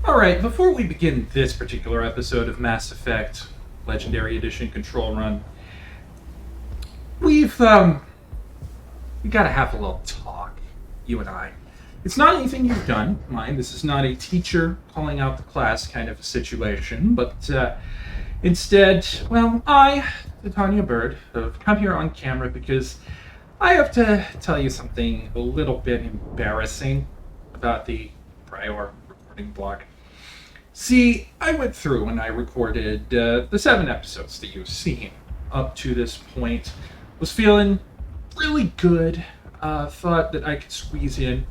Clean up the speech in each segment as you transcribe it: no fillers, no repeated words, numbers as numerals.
Alright, before we begin this particular episode of Mass Effect Legendary Edition Control Run, we gotta have a little talk, you and I. It's not anything you've done, mind. This is not a teacher calling out the class kind of a situation, but instead, I, Tanya Bird, have come here on camera because I have to tell you something a little bit embarrassing about the prior recording block. See, I went through and I recorded the 7 episodes that you've seen up to this point. Was feeling really good. Thought that I could squeeze in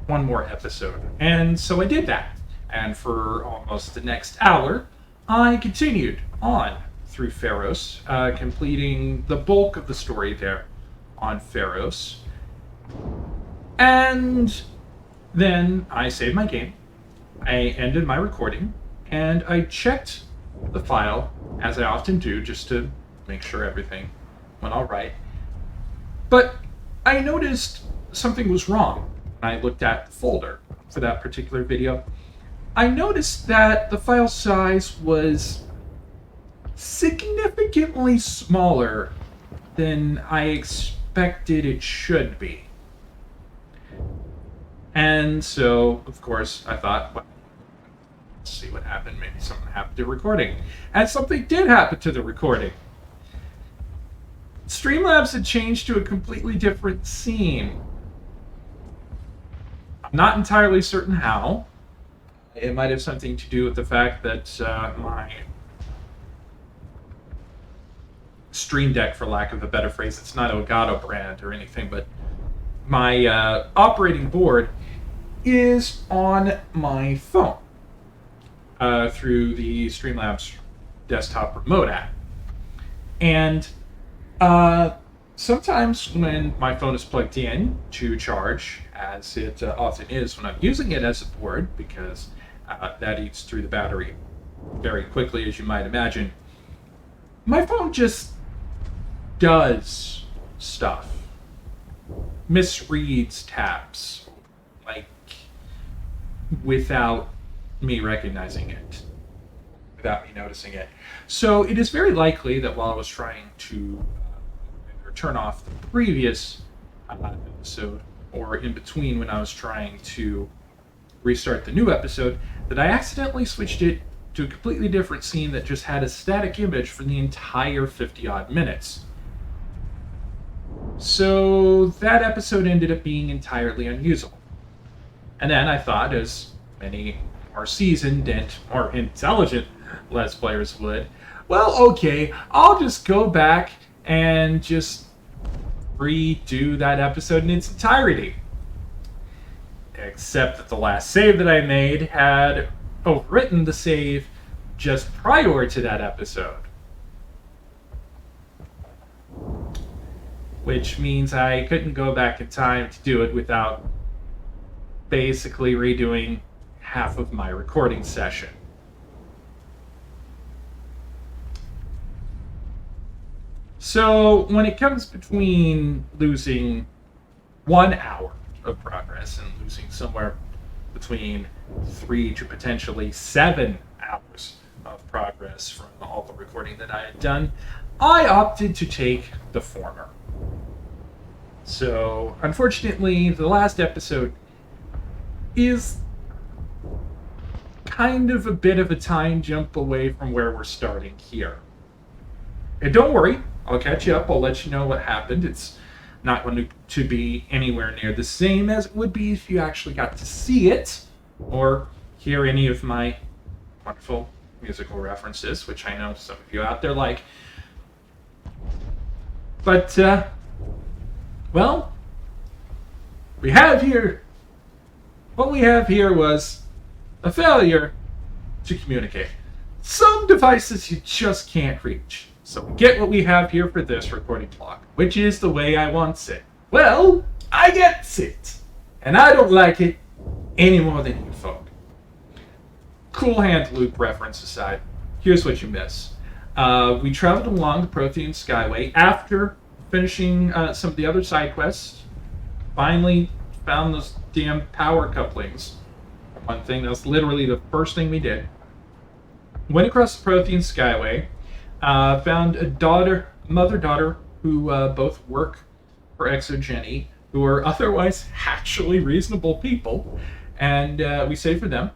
one more episode. And so I did that. And for almost the next hour, I continued on through Feros, completing the bulk of the story there on Feros. And then I saved my game. I ended my recording, and I checked the file, as I often do, just to make sure everything went all right. But I noticed something was wrong when I looked at the folder for that particular video. I noticed that the file size was significantly smaller than I expected it should be. And so, of course, I thought, well, let's see what happened. Maybe something happened to the recording. And something did happen to the recording. Streamlabs had changed to a completely different scene. I'm not entirely certain how. It might have something to do with the fact that my Stream Deck, for lack of a better phrase, it's not Elgato brand or anything, but my operating board is on my phone through the Streamlabs desktop remote app. And sometimes when my phone is plugged in to charge, as it often is when I'm using it as a board, because that eats through the battery very quickly, as you might imagine, my phone just does stuff. Misreads tabs, like, without me recognizing it, without me noticing it. So it is very likely that while I was trying to turn off the previous episode, or in between when I was trying to restart the new episode, that I accidentally switched it to a completely different scene that just had a static image for the entire 50-odd minutes. So that episode ended up being entirely unusable. And then I thought, as many more seasoned and more intelligent Let's Players would, well, okay, I'll just go back and just redo that episode in its entirety. Except that the last save that I made had overwritten the save just prior to that episode. Which means I couldn't go back in time to do it without basically redoing half of my recording session. So when it comes between losing 1 hour of progress and losing somewhere between 3 to potentially 7 hours of progress from all the recording that I had done, I opted to take the former. So, unfortunately, the last episode is kind of a bit of a time jump away from where we're starting here. And don't worry, I'll catch you up. I'll let you know what happened. It's not going to be anywhere near the same as it would be if you actually got to see it or hear any of my wonderful musical references, which I know some of you out there like. But, well, what we have here was a failure to communicate. Some devices you just can't reach. So we get what we have here for this recording block, which is the way I wants it. Well, I gets it. And I don't like it any more than you folk. Cool Hand Luke reference aside, here's what you miss. We traveled along the Prothean Skyway after finishing some of the other side quests. Finally found those damn power couplings. one thing. That was literally the first thing we did. Went across the Prothean Skyway, found a mother-daughter who both work for Exogeny, who are otherwise actually reasonable people, and we saved for them.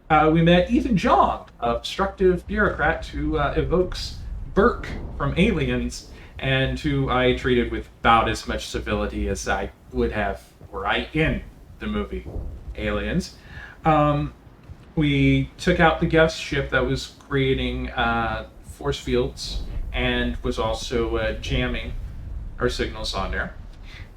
We met Ethan Jong, a obstructive bureaucrat who evokes Burke from Aliens, and who I treated with about as much civility as I would have were I in the movie Aliens. We took out the guest ship that was creating force fields and was also jamming our signals on there.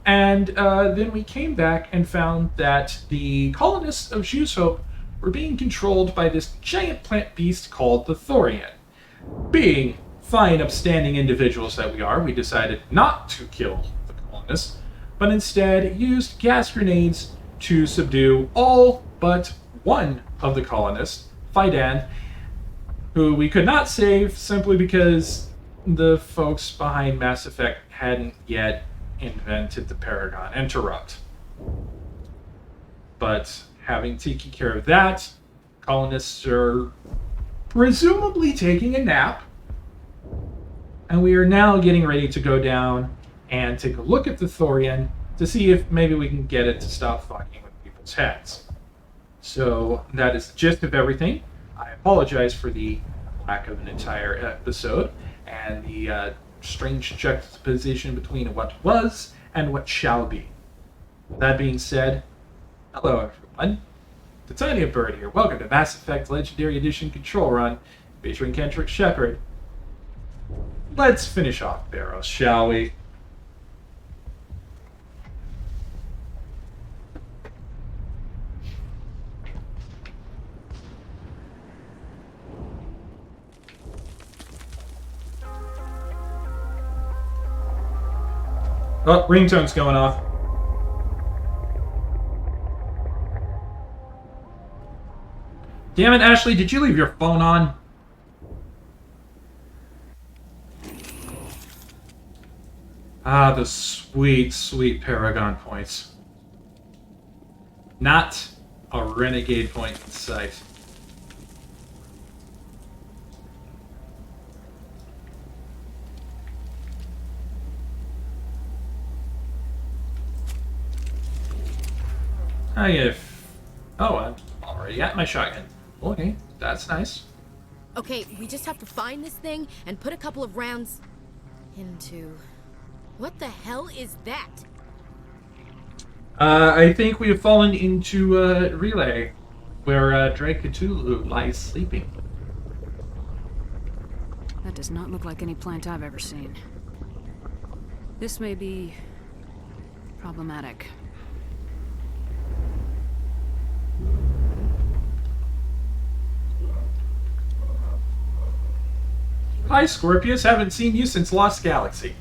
And then we came back and found that the colonists of Shoes Hope were being controlled by this giant plant beast called the Thorian. Being fine, upstanding individuals that we are, we decided not to kill the colonists, but instead used gas grenades to subdue all but one of the colonists, Fidan, who we could not save simply because the folks behind Mass Effect hadn't yet invented the Paragon Interrupt. But having taken care of that, colonists are presumably taking a nap, and we are now getting ready to go down and take a look at the Thorian to see if maybe we can get it to stop fucking with people's heads. So that is the gist of everything. I apologize for the lack of an entire episode and the strange juxtaposition between what was and what shall be. That being said, hello everyone. Titania Bird here. Welcome to Mass Effect Legendary Edition Control Run, featuring Kendrix Shepard. Let's finish off Feros, shall we? Oh, ringtone's going off. Damn it, Ashley, did you leave your phone on? Ah, the sweet, sweet Paragon points. Not a renegade point in sight. I'm already at my shotgun. Okay, that's nice. Okay, we just have to find this thing and put a couple of rounds into... What the hell is that? I think we have fallen into a relay where Drake Cthulhu lies sleeping. That does not look like any plant I've ever seen. This may be problematic. Hi, Scorpius. Haven't seen you since Lost Galaxy.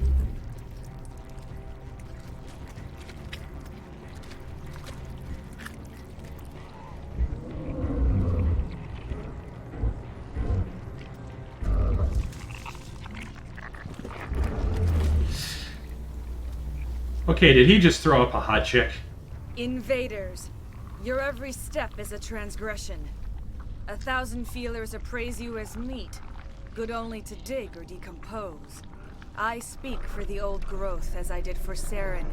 Okay, did he just throw up a hot chick? Invaders, your every step is a transgression. 1,000 feelers appraise you as meat, good only to dig or decompose. I speak for the old growth as I did for Saren.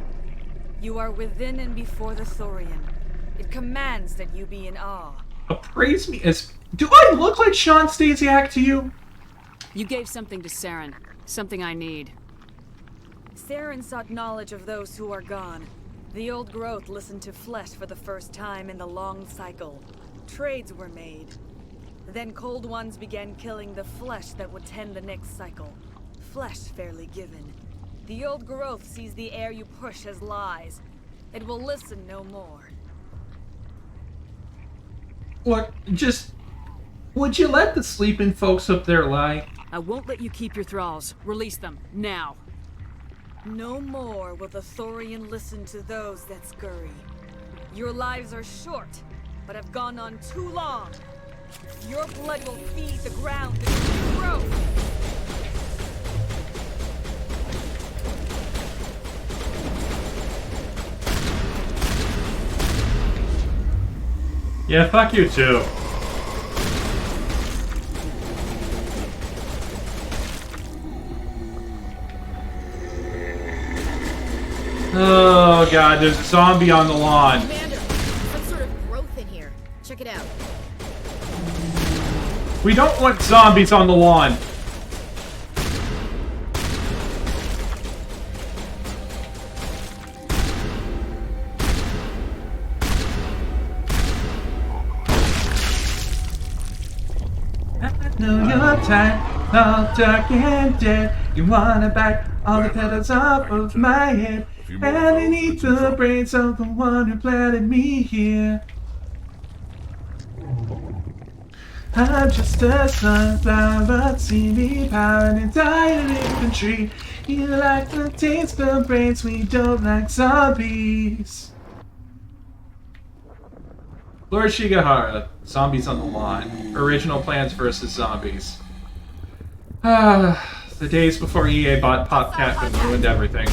You are within and before the Thorian. It commands that you be in awe. Appraise me as... Do I look like Sean Stasiak to you? You gave something to Saren. Something I need. Saren sought knowledge of those who are gone. The old growth listened to flesh for the first time in the long cycle. Trades were made. Then cold ones began killing the flesh that would tend the next cycle. Flesh fairly given. The old growth sees the air you push as lies. It will listen no more. Look, just... Would you let the sleeping folks up there lie? I won't let you keep your thralls. Release them, now. No more will the Thorian listen to those that scurry. Your lives are short, but have gone on too long. Your blood will feed the ground that you grow. Yeah, fuck you too. Oh god, there's a zombie on the lawn. Commander, some sort of growth in here. Check it out. We don't want zombies on the lawn. I know you're tired, all dark and dead. You wanna bite all the petals off of my head. And I need the brains of the one who planted me here. I'm just a sunflower, see me powering and dying infantry. You like the taste of brains, we don't like zombies. Lord Shigahara, Zombies on the Lawn. Original Plants vs. Zombies. The days before EA bought PopCap and ruined everything.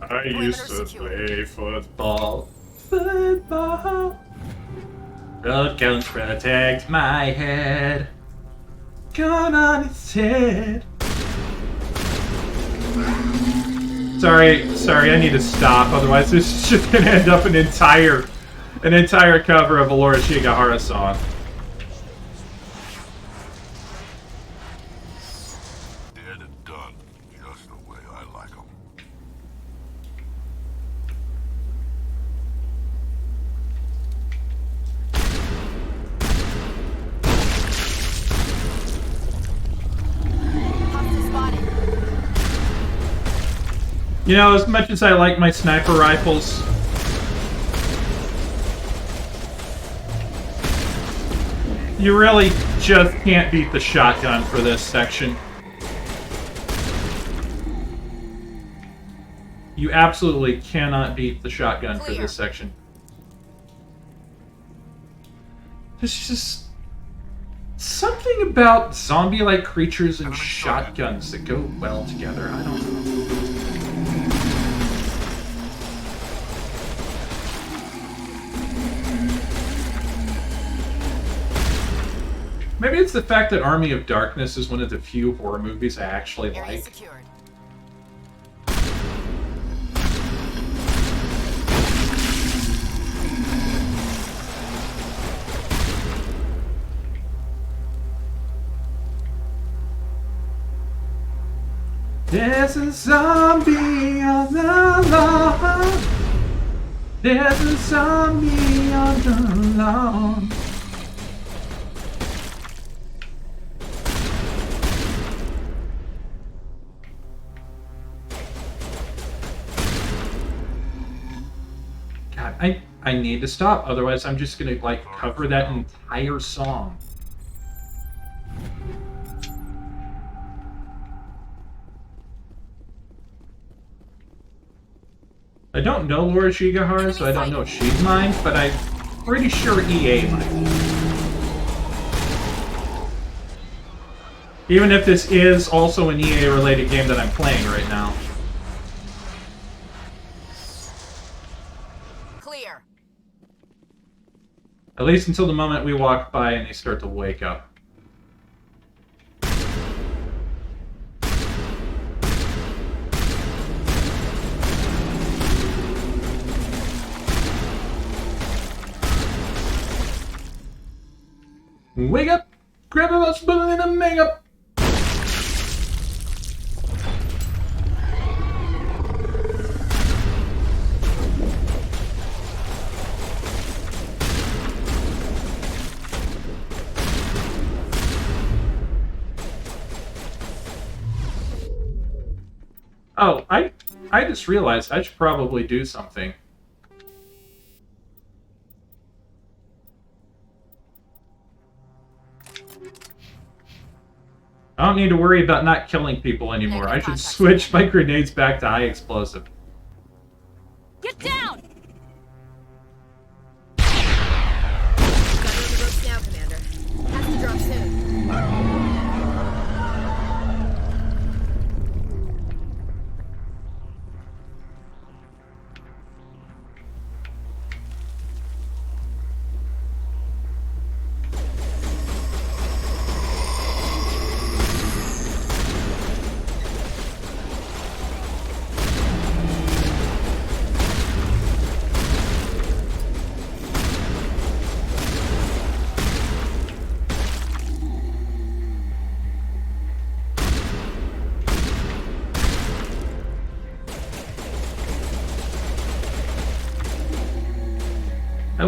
I used to play football. Football. Road cones protect my head. Gun on its head. Sorry, I need to stop. Otherwise, this is just gonna end up an entire cover of a Laura Shigahara song. Dead and done, just the way I like them. You know, as much as I like my sniper rifles, you really just can't beat the shotgun for this section. You absolutely cannot beat the shotgun for this section. There's just something about zombie-like creatures and shotguns that go well together. I don't know. Maybe it's the fact that Army of Darkness is one of the few horror movies I actually like. Secured. There's a zombie on the lawn. There's a zombie on the lawn. God, I need to stop, otherwise I'm just gonna like cover that entire song. I don't know Laura Shigahara, so I don't know if she's mine, but I'm pretty sure EA might be. Even if this is also an EA-related game that I'm playing right now. Clear. At least until the moment we walk by and they start to wake up. Wake up! Grab a mouse bullet and a makeup! Oh, I just realized I should probably do something. I don't need to worry about not killing people anymore. I should switch my grenades back to high explosive. Get down!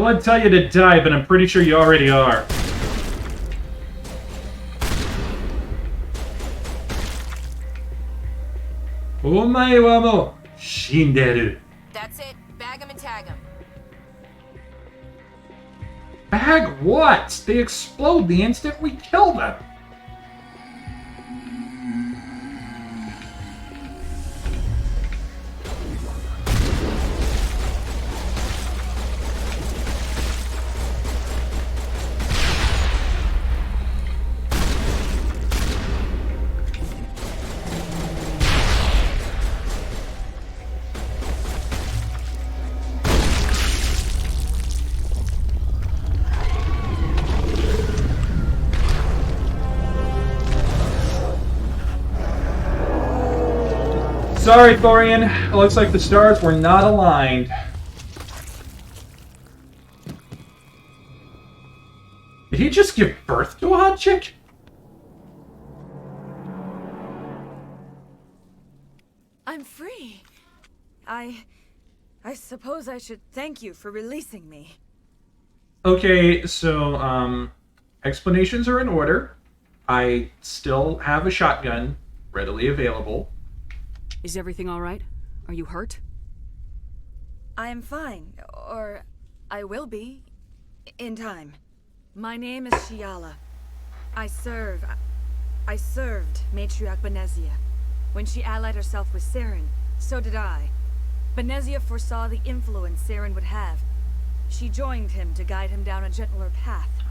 wouldn't tell you to die, but I'm pretty sure you already are. Omae wa mo shinderu. That's it. Bag him and tag him. Bag what? They explode the instant we kill them. Sorry, Thorian. It looks like the stars were not aligned. Did he just give birth to a hot chick? I'm free. I suppose I should thank you for releasing me. Okay, so, explanations are in order. I still have a shotgun readily available. Is everything all right? Are you hurt? I am fine, or I will be, in time. My name is Shiala. I served Matriarch Benezia. When she allied herself with Saren, so did I. Benezia foresaw the influence Saren would have. She joined him to guide him down a gentler path.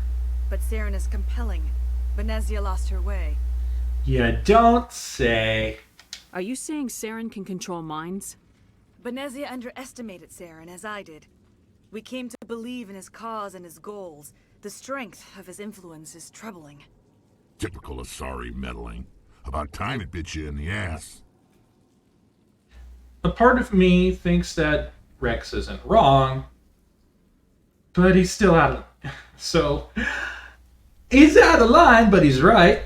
But Saren is compelling. Benezia lost her way. You don't say. Are you saying Saren can control minds? Benezia underestimated Saren, as I did. We came to believe in his cause and his goals. The strength of his influence is troubling. Typical Asari meddling. About time it bit you in the ass. A part of me thinks that Rex isn't wrong, but he's still out of... So, he's out of line, but he's right.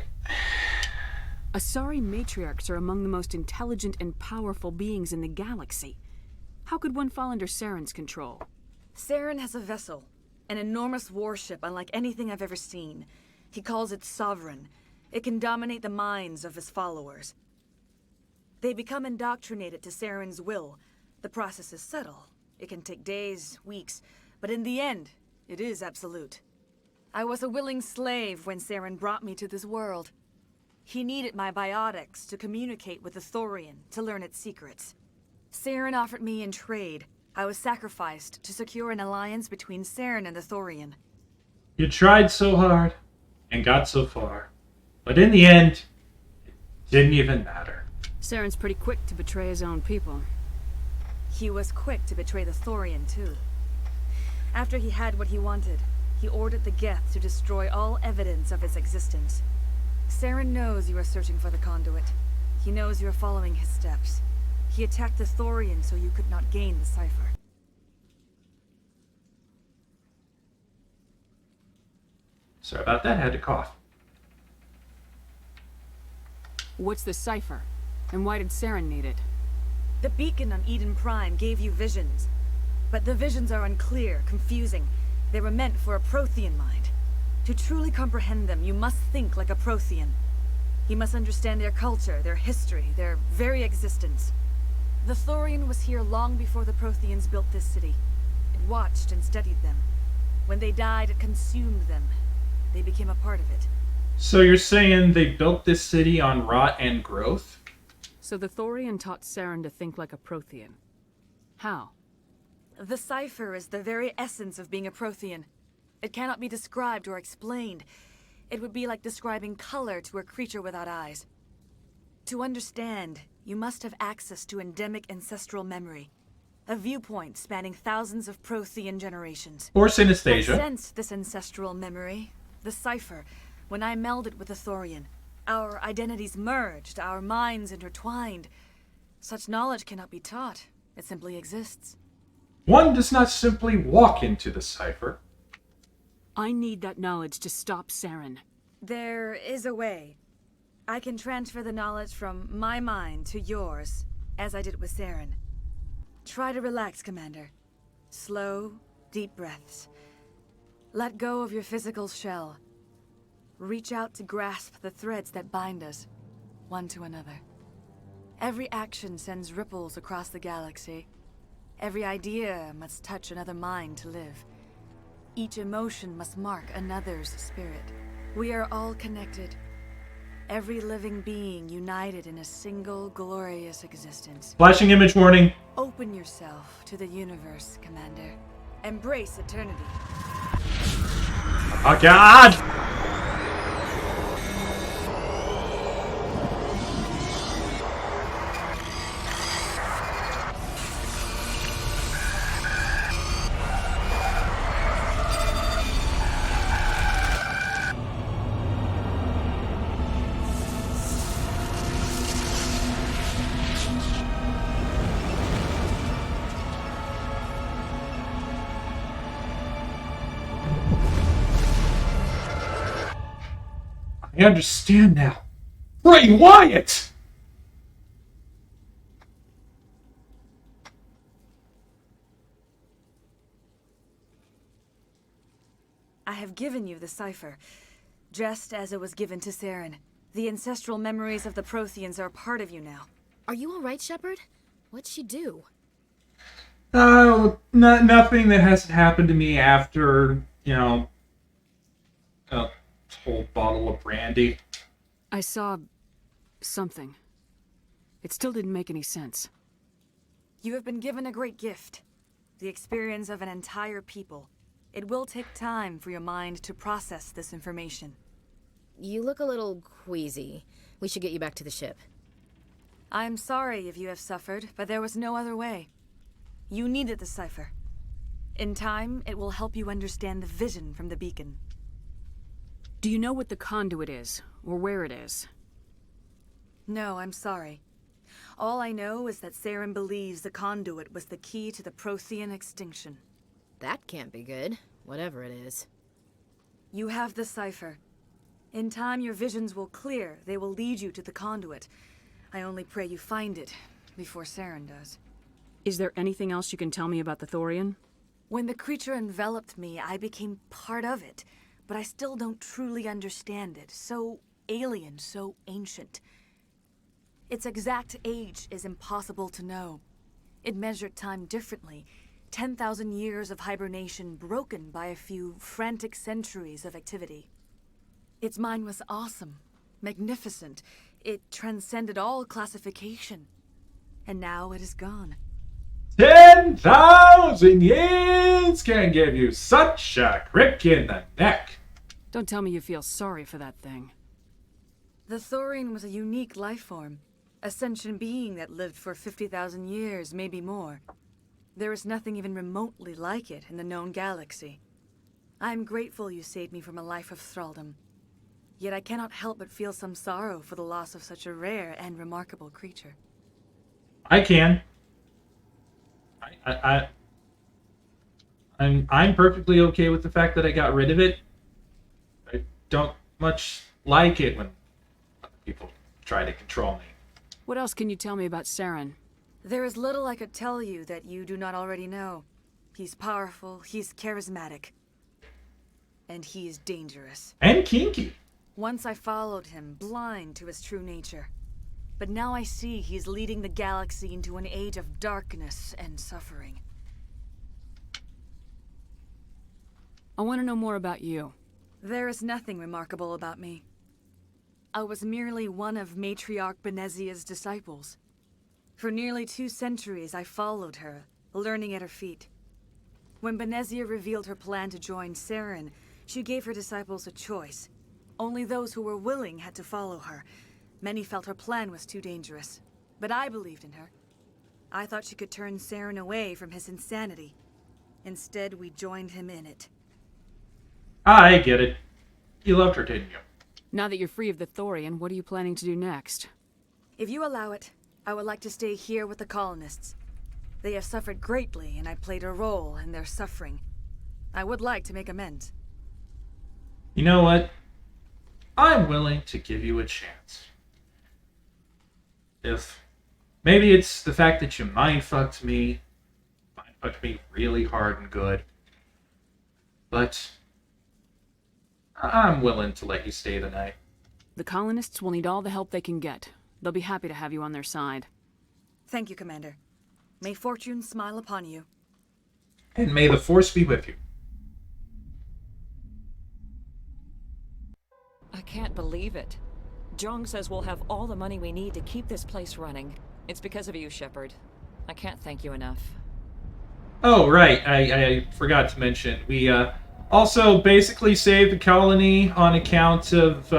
Asari matriarchs are among the most intelligent and powerful beings in the galaxy. How could one fall under Saren's control? Saren has a vessel, an enormous warship unlike anything I've ever seen. He calls it Sovereign. It can dominate the minds of his followers. They become indoctrinated to Saren's will. The process is subtle. It can take days, weeks, but in the end, it is absolute. I was a willing slave when Saren brought me to this world. He needed my biotics to communicate with the Thorian, to learn its secrets. Saren offered me in trade. I was sacrificed to secure an alliance between Saren and the Thorian. You tried so hard and got so far, but in the end, it didn't even matter. Saren's pretty quick to betray his own people. He was quick to betray the Thorian, too. After he had what he wanted, he ordered the Geth to destroy all evidence of its existence. Saren knows you are searching for the conduit. He knows you are following his steps. He attacked the Thorian so you could not gain the cipher. Sorry about that, I had to cough. What's the cipher? And why did Saren need it? The beacon on Eden Prime gave you visions. But the visions are unclear, confusing. They were meant for a Prothean mind. To truly comprehend them, you must think like a Prothean. You must understand their culture, their history, their very existence. The Thorian was here long before the Protheans built this city. It watched and studied them. When they died, it consumed them. They became a part of it. So you're saying they built this city on rot and growth? So the Thorian taught Saren to think like a Prothean. How? The cipher is the very essence of being a Prothean. It cannot be described or explained. It would be like describing color to a creature without eyes. To understand, you must have access to endemic ancestral memory. A viewpoint spanning thousands of Prothean generations. Or I synesthesia. sensed this ancestral memory, the cipher, when I melded with the Thorian. Our identities merged, our minds intertwined. Such knowledge cannot be taught. It simply exists. One does not simply walk into the cipher. I need that knowledge to stop Saren. There is a way. I can transfer the knowledge from my mind to yours, as I did with Saren. Try to relax, Commander. Slow, deep breaths. Let go of your physical shell. Reach out to grasp the threads that bind us, one to another. Every action sends ripples across the galaxy. Every idea must touch another mind to live. Each emotion must mark another's spirit. We are all connected. Every living being united in a single glorious existence. Flashing image warning. Open yourself to the universe, Commander. Embrace eternity. Oh, God! I understand now. Bray Wyatt! I have given you the cipher, just as it was given to Saren. The ancestral memories of the Protheans are a part of you now. Are you alright, Shepard? What'd she do? Oh, nothing that hasn't happened to me after, a whole bottle of brandy. I saw something. It still didn't make any sense. You have been given a great gift. The experience of an entire people. It will take time for your mind to process this information. You look a little queasy. We should get you back to the ship. I'm sorry if you have suffered, but there was no other way. You needed the cipher. In time, it will help you understand the vision from the beacon. Do you know what the conduit is, or where it is? No, I'm sorry. All I know is that Saren believes the conduit was the key to the Prothean extinction. That can't be good, whatever it is. You have the cipher. In time, your visions will clear. They will lead you to the conduit. I only pray you find it before Saren does. Is there anything else you can tell me about the Thorian? When the creature enveloped me, I became part of it, but I still don't truly understand it. So alien, so ancient. Its exact age is impossible to know. It measured time differently. 10,000 years of hibernation broken by a few frantic centuries of activity. Its mind was awesome, magnificent. It transcended all classification. And now it is gone. 10,000 years can give you such a crick in the neck. Don't tell me you feel sorry for that thing. The Thorian was a unique life form. A sentient being that lived for 50,000 years, maybe more. There is nothing even remotely like it in the known galaxy. I am grateful you saved me from a life of thraldom. Yet I cannot help but feel some sorrow for the loss of such a rare and remarkable creature. I can. I'm perfectly okay with the fact that I got rid of it. I don't much like it when other people try to control me. What else can you tell me about Saren? There is little I could tell you that you do not already know. He's powerful, he's charismatic, and he is dangerous. And kinky. Once I followed him, blind to his true nature. But now I see he's leading the galaxy into an age of darkness and suffering. I want to know more about you. There is nothing remarkable about me. I was merely one of Matriarch Benezia's disciples. For nearly 2 centuries, I followed her, learning at her feet. When Benezia revealed her plan to join Saren, she gave her disciples a choice. Only those who were willing had to follow her. Many felt her plan was too dangerous, but I believed in her. I thought she could turn Saren away from his insanity. Instead, we joined him in it. I get it. You loved her, didn't you? Now that you're free of the Thorian, what are you planning to do next? If you allow it, I would like to stay here with the colonists. They have suffered greatly, and I played a role in their suffering. I would like to make amends. You know what? I'm willing to give you a chance. If maybe it's the fact that you mind-fucked me really hard and good, but I'm willing to let you stay the night. The colonists will need all the help they can get. They'll be happy to have you on their side. Thank you, Commander. May fortune smile upon you. And may the Force be with you. I can't believe it. Jong says we'll have all the money we need to keep this place running. It's because of you, Shepard. I can't thank you enough. Oh, right. I forgot to mention. We also basically saved the colony on account of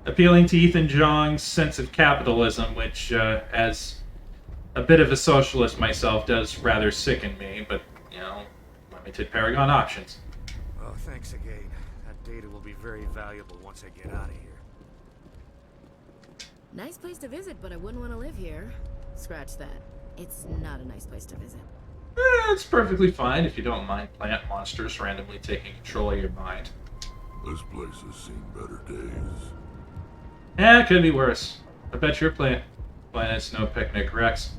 appealing to Ethan Jong's sense of capitalism, which, as a bit of a socialist myself, does rather sicken me, but, you know, limited Paragon options. Oh, thanks again. That data will be very valuable once I get out of here. Nice place to visit, but I wouldn't want to live here. Scratch that. It's not a nice place to visit. It's perfectly fine if you don't mind plant monsters randomly taking control of your mind. This place has seen better days. Yeah, it could be worse. I bet your planet's no picnic, Rex.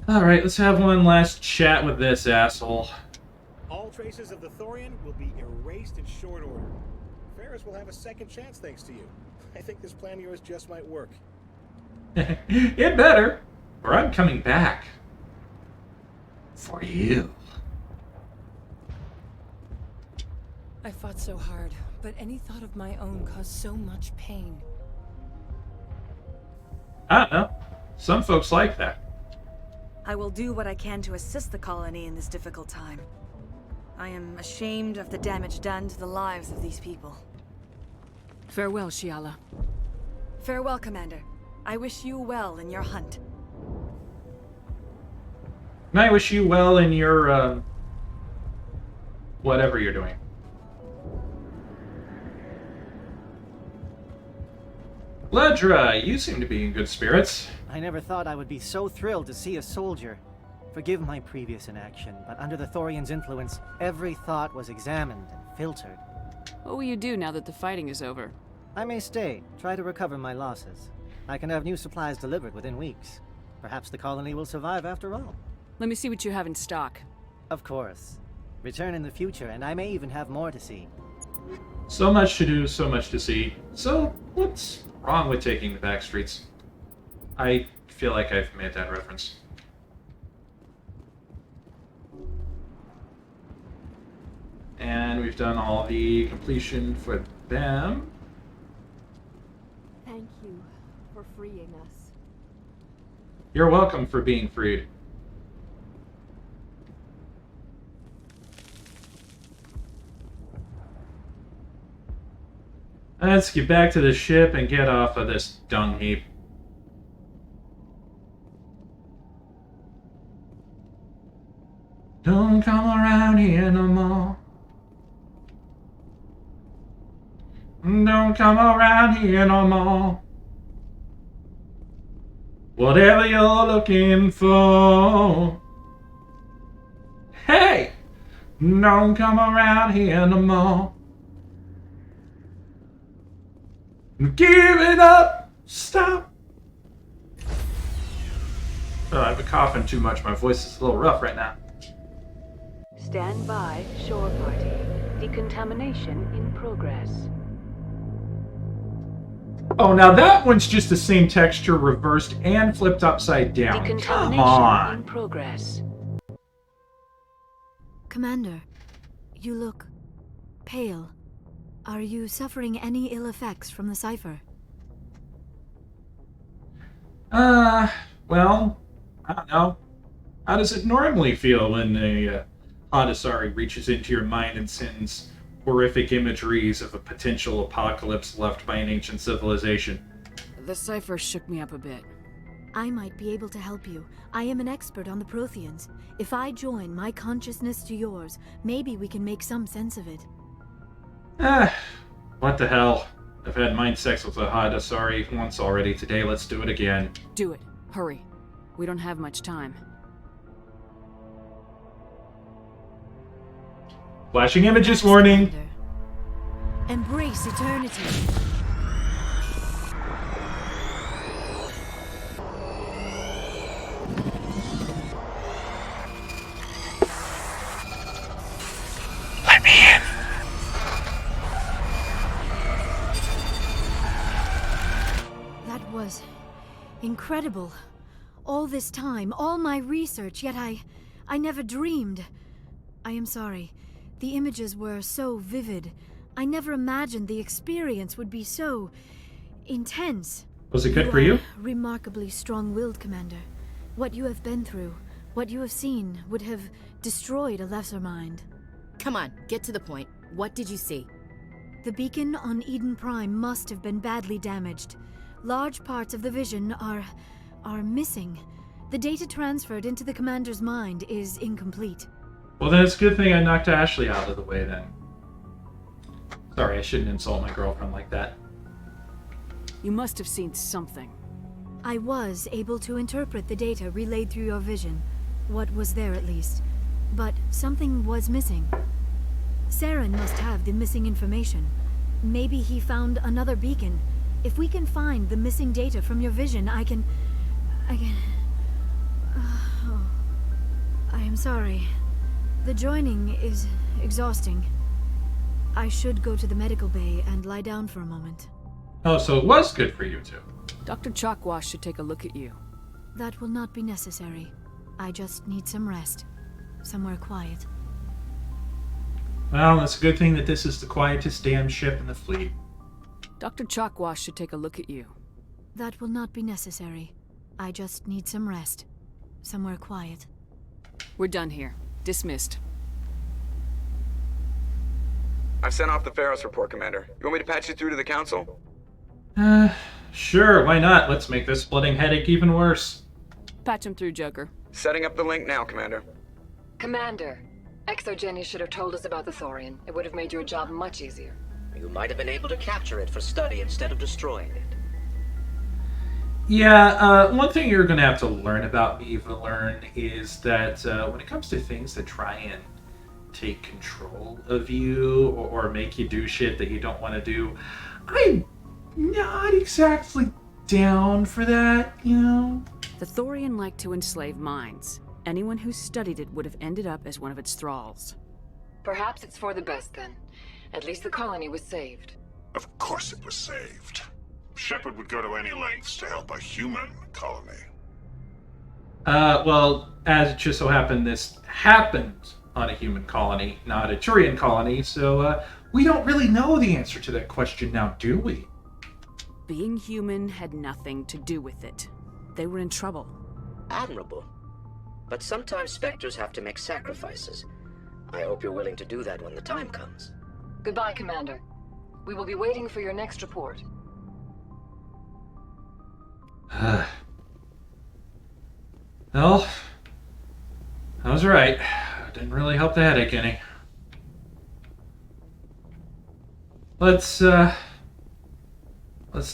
Alright, let's have one last chat with this asshole. All traces of the Thorian will be erased in short order. Feros will have a second chance thanks to you. I think this plan of yours just might work. It better, or I'm coming back. For you. I fought so hard, but any thought of my own caused so much pain. I don't know. Some folks like that. I will do what I can to assist the colony in this difficult time. I am ashamed of the damage done to the lives of these people. Farewell, Shiala. Farewell, Commander. I wish you well in your hunt. And I wish you well in your, whatever you're doing. Ledra, you seem to be in good spirits. I never thought I would be so thrilled to see a soldier. Forgive my previous inaction, but under the Thorian's influence, every thought was examined and filtered. What will you do now that the fighting is over? I may stay, try to recover my losses. I can have new supplies delivered within weeks. Perhaps the colony will survive after all. Let me see what you have in stock. Of course. Return in the future, and I may even have more to see. So much to do, so much to see. So, what's wrong with taking the back streets? I feel like I've made that reference. And we've done all the completion for them. Thank you for freeing us. You're welcome for being freed. Let's get back to the ship and get off of this dung heap. Don't come around here no more. Don't come around here no more. Whatever you're looking for. Hey! Don't come around here no more. Give it up! Stop! Oh, I've been coughing too much. My voice is a little rough right now. Stand by, shore party. Decontamination in progress. Oh, now that one's just the same texture reversed and flipped upside down. Come Decontamination on. in progress. Commander, you look pale. Are you suffering any ill effects from the cipher? Well, I don't know. How does it normally feel when a Hadasari reaches into your mind and sends horrific imageries of a potential apocalypse left by an ancient civilization? The cipher shook me up a bit. I might be able to help you. I am an expert on the Protheans. If I join my consciousness to yours, maybe we can make some sense of it. What the hell? I've had mind sex with a Hadasari once already today. Let's do it again. Do it. Hurry. We don't have much time. Flashing images warning. Commander. Embrace eternity. Let me in. Incredible. All this time, all my research, yet I never dreamed. I am sorry. The images were so vivid. I never imagined the experience would be so intense. Was it good for you? Remarkably strong-willed, Commander. What you have been through, what you have seen, would have destroyed a lesser mind. Come on, get to the point. What did you see? The beacon on Eden Prime must have been badly damaged. Large parts of the vision are missing. The data transferred into the commander's mind is incomplete. Well, then it's a good thing I knocked Ashley out of the way then. Sorry, I shouldn't insult my girlfriend like that. You must have seen something. I was able to interpret the data relayed through your vision. What was there, at least. But something was missing. Saren must have the missing information. Maybe he found another beacon. If we can find the missing data from your vision, I can... Oh, I am sorry. The joining is exhausting. I should go to the medical bay and lie down for a moment. Oh, so it was good for you two. Dr. Chalkwash should take a look at you. That will not be necessary. I just need some rest. Somewhere quiet. Well, it's a good thing that this is the quietest damn ship in the fleet. Dr. Chalkwash should take a look at you. That will not be necessary. I just need some rest. Somewhere quiet. We're done here. Dismissed. I've sent off the Feros report, Commander. You want me to patch you through to the Council? Sure, why not? Let's make this splitting headache even worse. Patch him through, Joker. Setting up the link now, Commander. Commander, Exogeny should have told us about the Thorian. It would have made your job much easier. You might have been able to capture it for study instead of destroying it. Yeah, one thing you're going to have to learn about me, Valern, is that when it comes to things that try and take control of you or make you do shit that you don't want to do, I'm not exactly down for that, you know? The Thorian liked to enslave minds. Anyone who studied it would have ended up as one of its thralls. Perhaps it's for the best then. At least the colony was saved. Of course it was saved. Shepard would go to any lengths to help a human colony. Well, as it just so happened, this happened on a human colony, not a Turian colony, so we don't really know the answer to that question now, do we? Being human had nothing to do with it. They were in trouble. Admirable. But sometimes Spectres have to make sacrifices. I hope you're willing to do that when the time comes. Goodbye, Commander. We will be waiting for your next report. Well, I was right. Didn't really help the headache any. Let's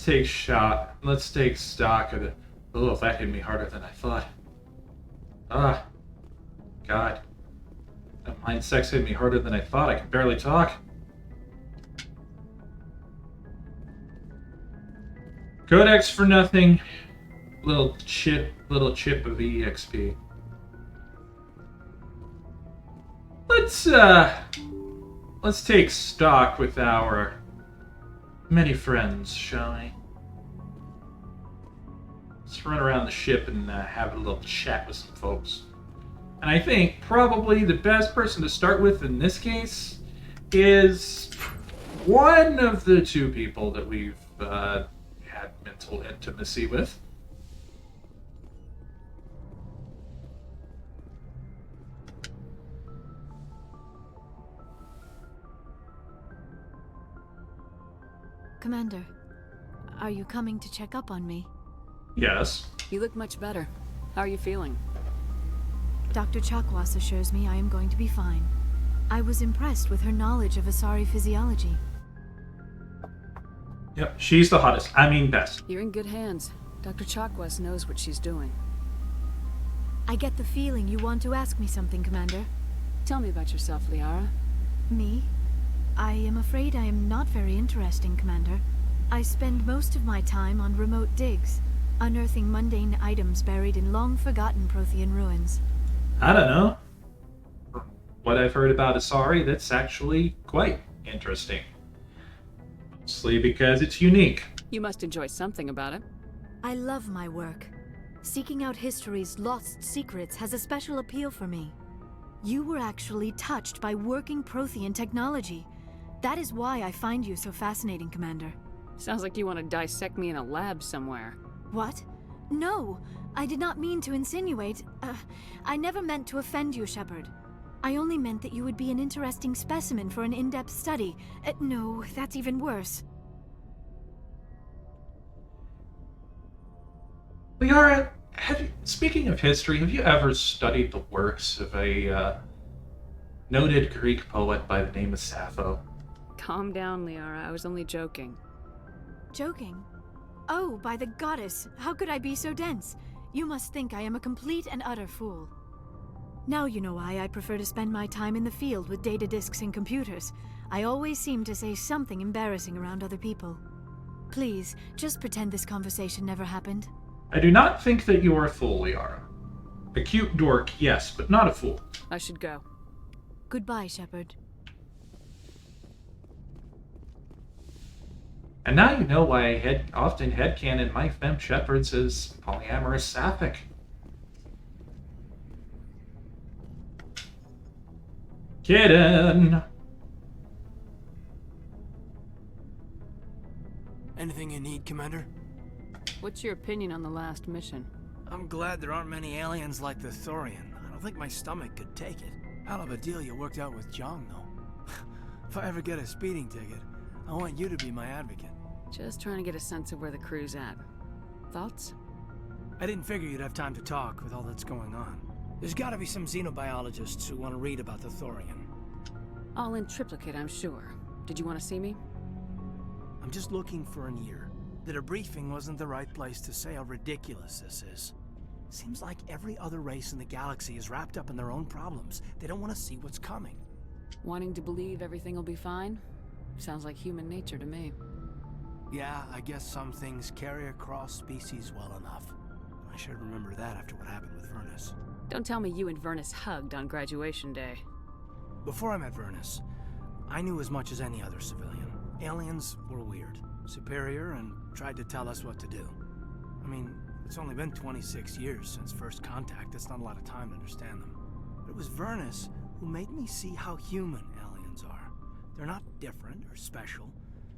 take stock of it. Oh, that hit me harder than I thought. Ah, God. That mind sex hit me harder than I thought. I can barely talk. Codex for nothing. Little chip of EXP. Let's take stock with our many friends, shall we? Let's run around the ship and have a little chat with some folks. And I think probably the best person to start with in this case is one of the two people that we've had mental intimacy with. Commander, are you coming to check up on me? Yes. You look much better. How are you feeling? Dr. Chakwas assures me I am going to be fine. I was impressed with her knowledge of Asari physiology. Yep, she's the hottest. I mean best. You're in good hands. Dr. Chakwas knows what she's doing. I get the feeling you want to ask me something, Commander. Tell me about yourself, Liara. Me? I am afraid I am not very interesting, Commander. I spend most of my time on remote digs, unearthing mundane items buried in long-forgotten Prothean ruins. I don't know. What I've heard about Asari, that's actually quite interesting. Mostly because it's unique. You must enjoy something about it. I love my work. Seeking out history's lost secrets has a special appeal for me. You were actually touched by working Prothean technology. That is why I find you so fascinating, Commander. Sounds like you want to dissect me in a lab somewhere. What? No, I did not mean to insinuate. I never meant to offend you, Shepard. I only meant that you would be an interesting specimen for an in-depth study. No, that's even worse. Liara, speaking of history, have you ever studied the works of a noted Greek poet by the name of Sappho? Calm down, Liara. I was only joking. Joking? Oh, by the goddess, how could I be so dense? You must think I am a complete and utter fool. Now you know why I prefer to spend my time in the field with data disks and computers. I always seem to say something embarrassing around other people. Please, just pretend this conversation never happened. I do not think that you are a fool, Liara. A cute dork, yes, but not a fool. I should go. Goodbye, Shepard. And now you know why I often headcanon my femme Shepards as polyamorous sapphic. Kiddin'! Anything you need, Commander? What's your opinion on the last mission? I'm glad there aren't many aliens like the Thorian. I don't think my stomach could take it. Hell of a deal you worked out with Jong, though. If I ever get a speeding ticket, I want you to be my advocate. Just trying to get a sense of where the crew's at. Thoughts? I didn't figure you'd have time to talk with all that's going on. There's gotta be some xenobiologists who want to read about the Thorian. All in triplicate, I'm sure. Did you want to see me? I'm just looking for an ear. The debriefing wasn't the right place to say how ridiculous this is. Seems like every other race in the galaxy is wrapped up in their own problems. They don't want to see what's coming. Wanting to believe everything will be fine? Sounds like human nature to me. Yeah, I guess some things carry across species well enough. I should remember that after what happened with Vernus. Don't tell me you and Vernus hugged on graduation day. Before I met Vernus, I knew as much as any other civilian. Aliens were weird, superior, and tried to tell us what to do. I mean, it's only been 26 years since first contact. That's not a lot of time to understand them. But it was Vernus who made me see how human aliens are. They're not different or special.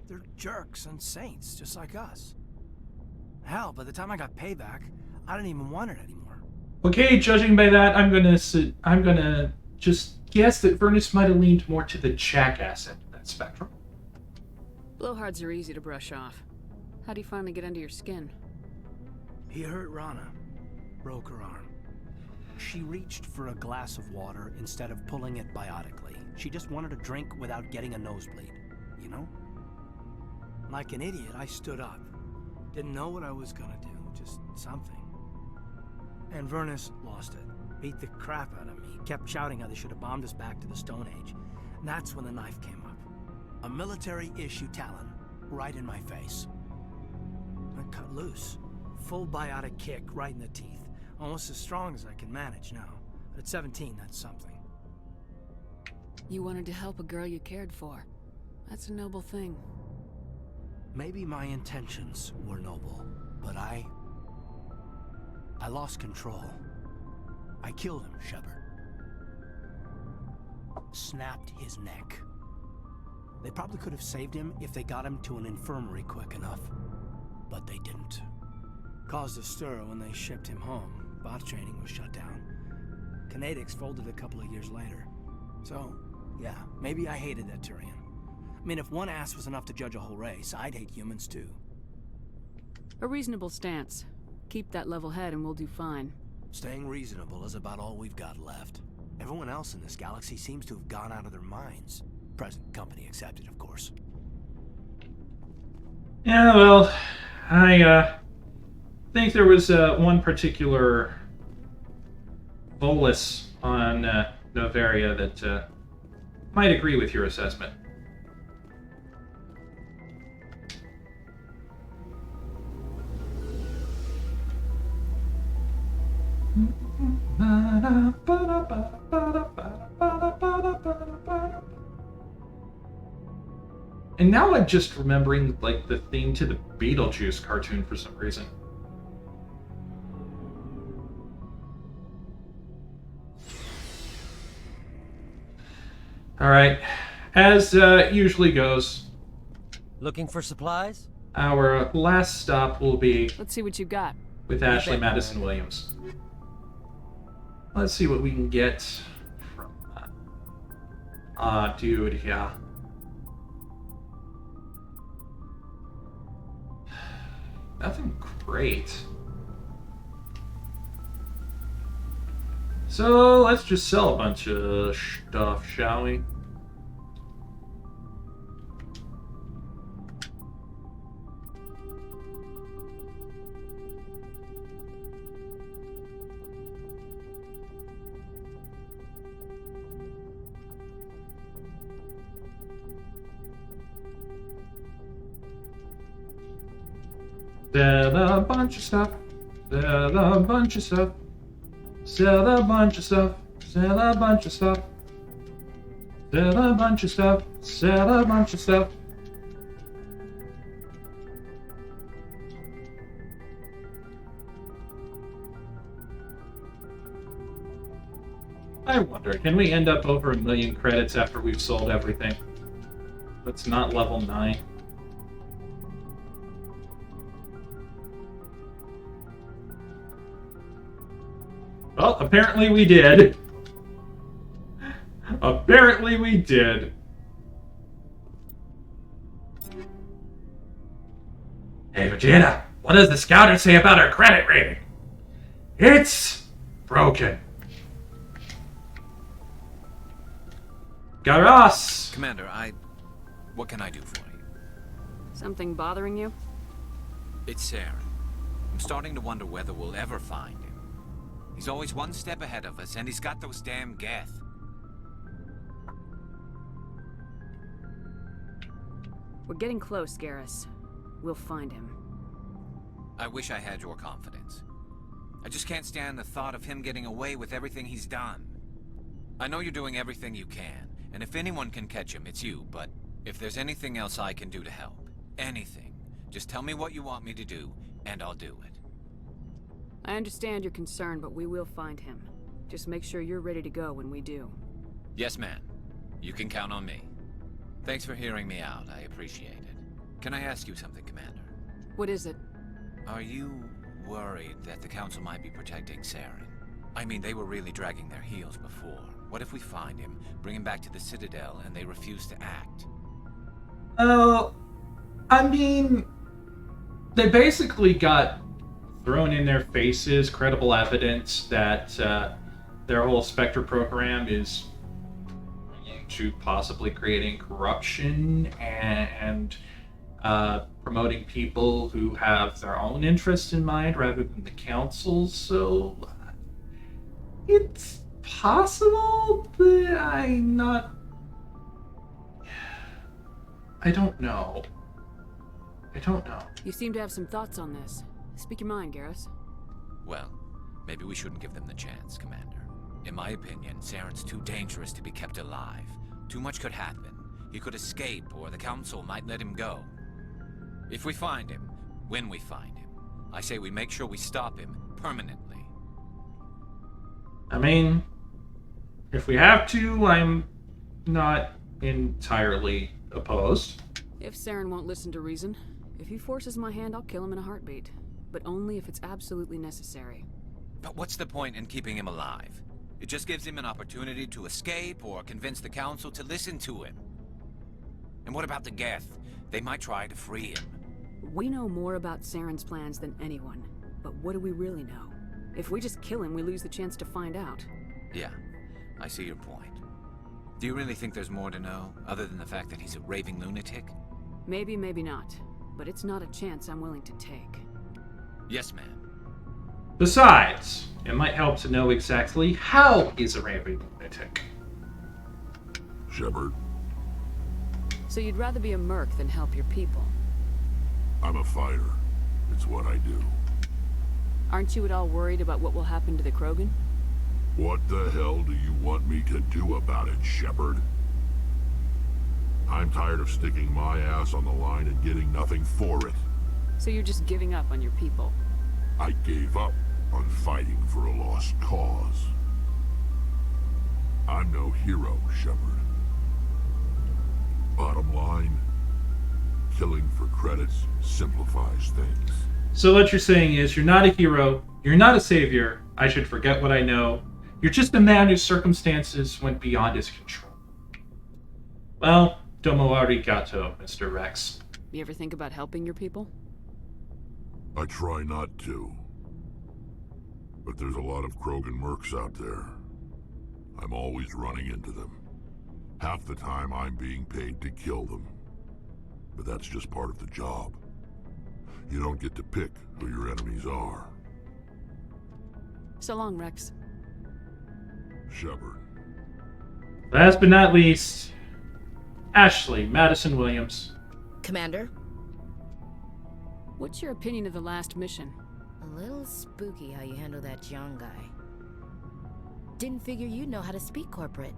They're jerks and saints, just like us. Hell, by the time I got payback, I didn't even want it anymore. Okay, judging by that, I'm gonna just guess that Vernus might have leaned more to the jackass end of that spectrum. Blowhards are easy to brush off. How'd he finally get under your skin? He hurt Rana. Broke her arm. She reached for a glass of water instead of pulling it biotically. She just wanted a drink without getting a nosebleed, you know? Like an idiot, I stood up. Didn't know what I was gonna do, just something. And Vernus lost it. Beat the crap out of me. Kept shouting how they should have bombed us back to the Stone Age. And that's when the knife came up. A military-issue talon, right in my face. I cut loose. Full biotic kick right in the teeth. Almost as strong as I can manage now. But at 17, that's something. You wanted to help a girl you cared for. That's a noble thing. Maybe my intentions were noble, but I lost control. I killed him, Shepard. Snapped his neck. They probably could have saved him if they got him to an infirmary quick enough. But they didn't. Caused a stir when they shipped him home. Bot training was shut down. Kinetics folded a couple of years later. So, yeah, maybe I hated that Turian. I mean, if one ass was enough to judge a whole race, I'd hate humans too. A reasonable stance. Keep that level head and we'll do fine. Staying reasonable is about all we've got left. Everyone else in this galaxy seems to have gone out of their minds. Present company accepted, of course. Yeah, well, I think there was one particular bolus on Novaria that might agree with your assessment. And now I'm just remembering, like, the theme to the Beetlejuice cartoon for some reason. Alright. As usually goes, Looking for supplies? our last stop will be Let's see what you got. with Ashley Madison Williams. Let's see what we can get from that. Dude, yeah. Nothing great. So let's just sell a bunch of stuff, shall we? Sell a bunch of stuff. Sell a bunch of stuff. Sell a bunch of stuff. Sell a bunch of stuff. Sell a bunch of stuff. Sell a bunch of stuff. I wonder, can we end up over 1 million credits after we've sold everything? That's not level 9. Well, apparently we did. Apparently we did. Hey, Vegeta, what does the scouter say about our credit rating? It's broken. Garas! Commander, what can I do for you? Something bothering you? It's Saren. I'm starting to wonder whether we'll ever find him. He's always one step ahead of us, and he's got those damn Geth. We're getting close, Garrus. We'll find him. I wish I had your confidence. I just can't stand the thought of him getting away with everything he's done. I know you're doing everything you can, and if anyone can catch him, it's you, but if there's anything else I can do to help, anything, just tell me what you want me to do, and I'll do it. I understand your concern, but we will find him. Just make sure you're ready to go when we do. Yes, ma'am. You can count on me. Thanks for hearing me out. I appreciate it. Can I ask you something, Commander? What is it? Are you worried that the Council might be protecting Saren? I mean, they were really dragging their heels before. What if we find him, bring him back to the Citadel, and they refuse to act? I mean, they basically got thrown in their faces credible evidence that their whole Spectre program is to possibly creating corruption and promoting people who have their own interests in mind rather than the Council. So it's possible, but I don't know. I don't know. You seem to have some thoughts on this. Speak your mind, Garrus. Well, maybe we shouldn't give them the chance, Commander. In my opinion, Saren's too dangerous to be kept alive. Too much could happen. He could escape, or the Council might let him go. If we find him, when we find him, I say we make sure we stop him permanently. I mean, if we have to, I'm not entirely opposed. If Saren won't listen to reason, if he forces my hand, I'll kill him in a heartbeat. But only if it's absolutely necessary. But what's the point in keeping him alive? It just gives him an opportunity to escape or convince the Council to listen to him. And what about the Geth? They might try to free him. We know more about Saren's plans than anyone. But what do we really know? If we just kill him, we lose the chance to find out. Yeah, I see your point. Do you really think there's more to know, other than the fact that he's a raving lunatic? Maybe, maybe not. But it's not a chance I'm willing to take. Yes, ma'am. Besides, it might help to know exactly how he's a raving lunatic. Shepard, So you'd rather be a merc than help your people? I'm a fighter. It's what I do. Aren't you at all worried about what will happen to the Krogan? What the hell do you want me to do about it, Shepard? I'm tired of sticking my ass on the line and getting nothing for it. So you're just giving up on your people? I gave up on fighting for a lost cause. I'm no hero, Shepard. Bottom line, killing for credits simplifies things. So what you're saying is you're not a hero, you're not a savior, I should forget what I know. You're just a man whose circumstances went beyond his control. Well, domo arigato, Mr. Rex. You ever think about helping your people? I try not to. But there's a lot of Krogan mercs out there. I'm always running into them. Half the time I'm being paid to kill them. But that's just part of the job. You don't get to pick who your enemies are. So long, Rex. Shepard. Last but not least, Ashley Madison Williams. Commander? What's your opinion of the last mission? A little spooky how you handle that John guy. Didn't figure you'd know how to speak corporate.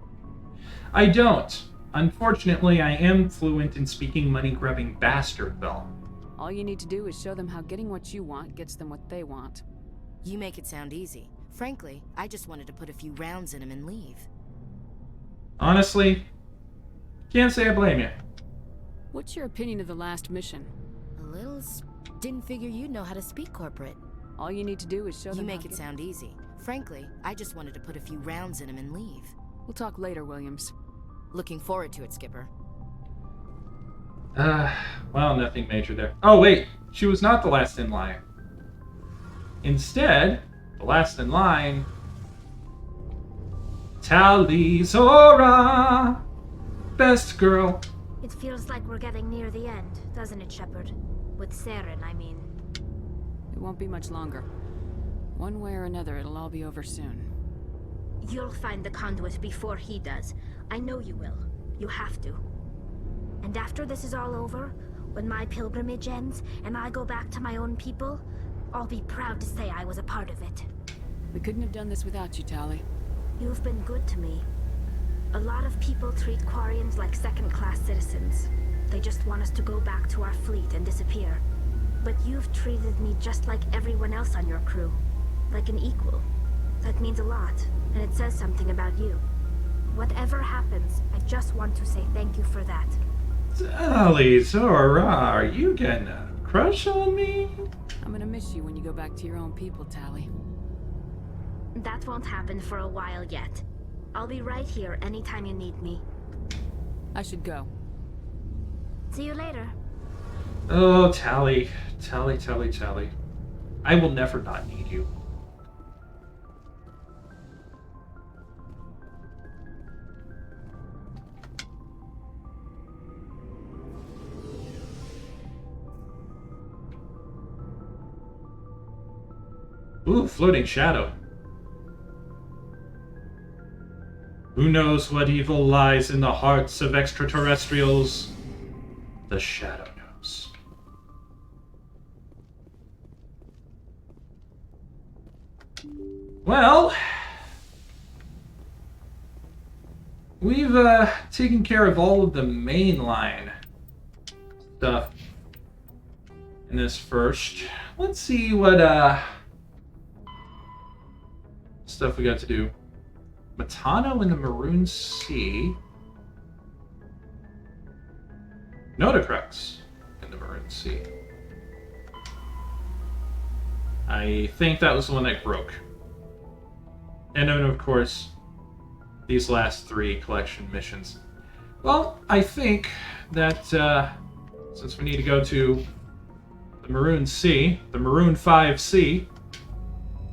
I don't. Unfortunately, I am fluent in speaking money-grubbing bastard, though. All you need to do is show them how getting what you want gets them what they want. You make it sound easy. Frankly, I just wanted to put a few rounds in him and leave. Honestly, can't say I blame you. What's your opinion of the last mission? A little didn't figure you'd know how to speak corporate. All you need to do is show them You make how it sound easy. Frankly, I just wanted to put a few rounds in him and leave. We'll talk later, Williams. Looking forward to it, Skipper. Well, nothing major there. Oh, wait. She was not the last in line. Instead, the last in line... Tali Zora! Best girl. It feels like we're getting near the end, doesn't it, Shepard? With Saren, I mean. It won't be much longer. One way or another, it'll all be over soon. You'll find the conduit before he does. I know you will. You have to. And after this is all over, when my pilgrimage ends and I go back to my own people, I'll be proud to say I was a part of it. We couldn't have done this without you, Tali. You've been good to me. A lot of people treat Quarians like second-class citizens. They just want us to go back to our fleet and disappear. But you've treated me just like everyone else on your crew. Like an equal. That means a lot, and it says something about you. Whatever happens, I just want to say thank you for that. Tali Zora, are you getting a crush on me? I'm gonna miss you when you go back to your own people, Tali. That won't happen for a while yet. I'll be right here anytime you need me. I should go. See you later. Oh, Tali. Tali. I will never not need you. Ooh, floating shadow. Who knows what evil lies in the hearts of extraterrestrials? The shadow knows. Well, we've taken care of all of the mainline stuff in this first. Let's see what stuff we got to do. Matano in the Maroon Sea. Notacrux in the Maroon Sea. I think that was the one that broke. And then, of course, these last 3 collection missions. Well, I think that since we need to go to the Maroon Sea, the Maroon 5C,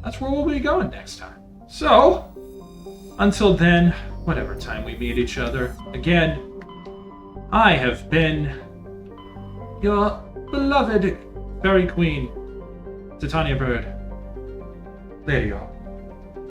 that's where we'll be going next time. So, until then, whatever time we meet each other, again, I have been your beloved Faerie Queen, Titania Bird. There you go.